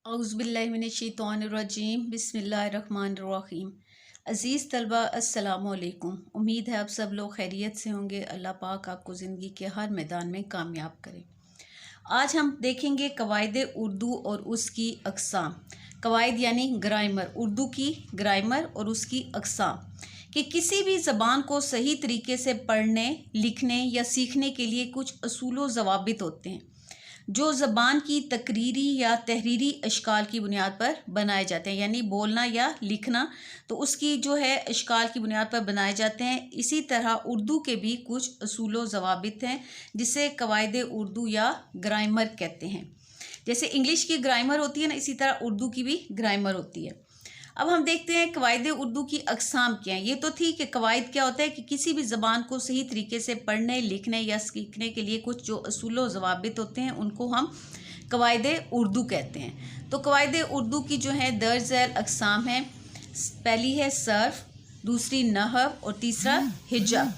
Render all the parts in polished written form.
औज़ुबिल्लाहिमिनश्शैतानिर्रजीम बिस्मिल्लाहिर्रहमानिर्रहीम। अज़ीज़ तलबा अस्सलामु अलैकुम। उम्मीद है आप सब लोग खैरियत से होंगे। अल्लाह पाक आपको ज़िंदगी के हर मैदान में कामयाब करे। आज हम देखेंगे कवायद उर्दू और उसकी अक़साम। कवायद यानी ग्रामर, उर्दू की ग्रामर और उसकी अक़साम कि किसी भी ज़बान को सही तरीके से पढ़ने, लिखने या सीखने के लिए कुछ असूल व ज़वाबित होते हैं जो ज़बान की तकरीरी या तहरीरी अशकाल की बुनियाद पर बनाए जाते हैं, यानी बोलना या लिखना तो उसकी जो है अशकाल की बुनियाद पर बनाए जाते हैं। इसी तरह उर्दू के भी कुछ असूल व ज़वाबित हैं जिसे कवायद उर्दू या ग्रामर कहते हैं। जैसे इंग्लिश की ग्रामर होती है ना, इसी तरह उर्दू की भी ग्रामर होती है। अब हम देखते हैं कवायद उर्दू की अक़साम क्या हैं। ये तो थी कि कवायद क्या होता है कि किसी भी ज़बान को सही तरीके से पढ़ने, लिखने या सीखने के लिए कुछ जो असूल व ज़वाबित होते हैं उनको हम कवायद उर्दू कहते हैं। तो कवायद उर्दू की जो है दर्ज झैल अक़साम हैं। पहली है सर्फ़, दूसरी नहव और तीसरा हिज्जा।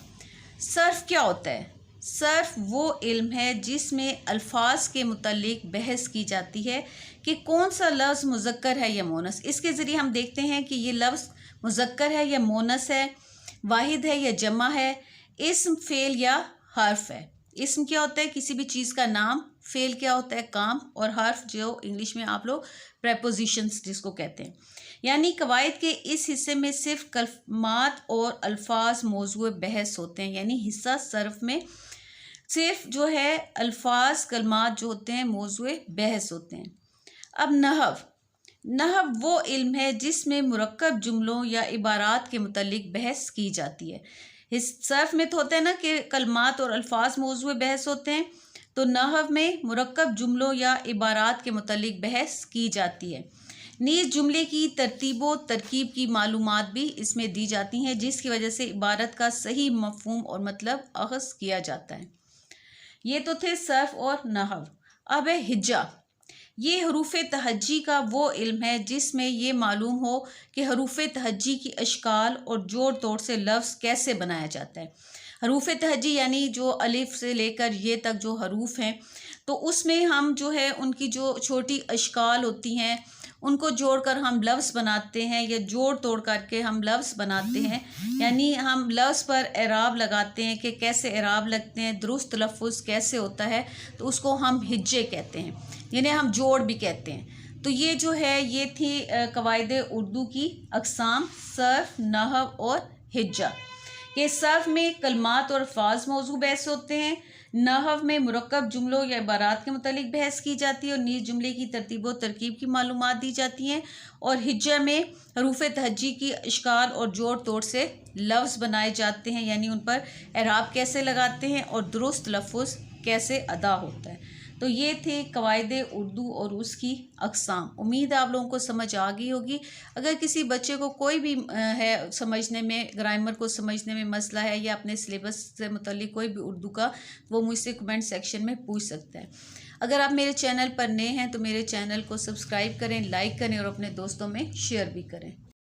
सर्फ़ क्या होता है? सर्फ़ वो इल्म है जिसमें अल्फाज के मुतल्लिक बहस की जाती है कि कौन सा लफ्ज़ मुज़क्कर है या मोनस। इसके ज़रिए हम देखते हैं कि ये लफ्ज़ मुज़क्कर है या मोनस है, वाहिद है या जमा है, इस्म, फ़ेल या हर्फ है। इस्म क्या होता है? किसी भी चीज़ का नाम। फ़ेल क्या होता है? काम। और हर्फ जो इंग्लिश में आप लोग प्रेपोजिशंस जिसको कहते हैं। यानी कवायद के इस हिस्से में सिर्फ कलमात और अल्फाज मौजूए बहस होते हैं। यानी हिस्सा सर्फ़ में सिर्फ जो है अल्फाज कलमात जो होते हैं मौजूए बहस होते हैं। अब नहव। नहव वो इल्म है जिसमें मुरक्कब जुमलों या इबारात के मुतल्लिक बहस की जाती है। इस सर्फ में तो होता है ना कि कलमात और अल्फाज मौजूए बहस होते हैं, तो नहव में मुरक्कब जुमलों या इबारात के मुतल्लिक बहस की जाती है। नीज़ जुमले की तरतीब व तरकीब की मालूमात भी इसमें दी जाती हैं जिसकी वजह से इबारत का सही मफ़हूम और मतलब अख़ज़ किया जाता है। ये तो थे सर्फ और नहव। अब है हिज्जा। ये हरूफ तहज्जी का वो इल्म है जिसमें ये मालूम हो कि हरूफ तहज्जी की अशकाल और जोड़ तोड़ से लफ्ज़ कैसे बनाया जाता है। हरूफ तहज्जी यानी जो अलिफ से लेकर ये तक जो हरूफ हैं, तो उसमें हम जो है उनकी जो छोटी अशकाल होती हैं उनको जोड़कर हम लफ्ज़ बनाते हैं या जोड़ तोड़ करके हम लफ्ज़ बनाते हैं। यानी हम लफ्ज़ पर एराब लगाते हैं कि कैसे एराब लगते हैं, दुरुस्त तलफ़्फ़ुज़ कैसे होता है, तो उसको हम हिज्जे कहते हैं, जिन्हें हम जोड़ भी कहते हैं। तो ये जो है ये थी कवायद उर्दू की अक़साम सर्फ़, नहव और हिज्जा। कि सर्फ़ में कलमात और अल्फाज मौजू बहस होते हैं, नहव में मुरक्कब जुमलों या इबारात के मुतालिक बहस की जाती है और नीज़ जुमले की तरतीब व तरकीब की मालूमात दी जाती हैं, और हिज्जा में हरूफ तहज्जी की अशकाल और जोड़ तोड़ से लफ्ज़ बनाए जाते हैं, यानी उन पर एराब कैसे लगाते हैं और दुरुस्त तलफ़्फ़ुज़ कैसे अदा होता है। तो ये थे कवायद उर्दू और उसकी अक़साम। उम्मीद है आप लोगों को समझ आ गई होगी। अगर किसी बच्चे को कोई भी है समझने में, ग्रामर को समझने में मसला है या अपने सिलेबस से मुतल्लिक कोई भी उर्दू का, वो मुझसे कमेंट सेक्शन में पूछ सकता है। अगर आप मेरे चैनल पर नए हैं तो मेरे चैनल को सब्सक्राइब करें, लाइक करें और अपने दोस्तों में शेयर भी करें।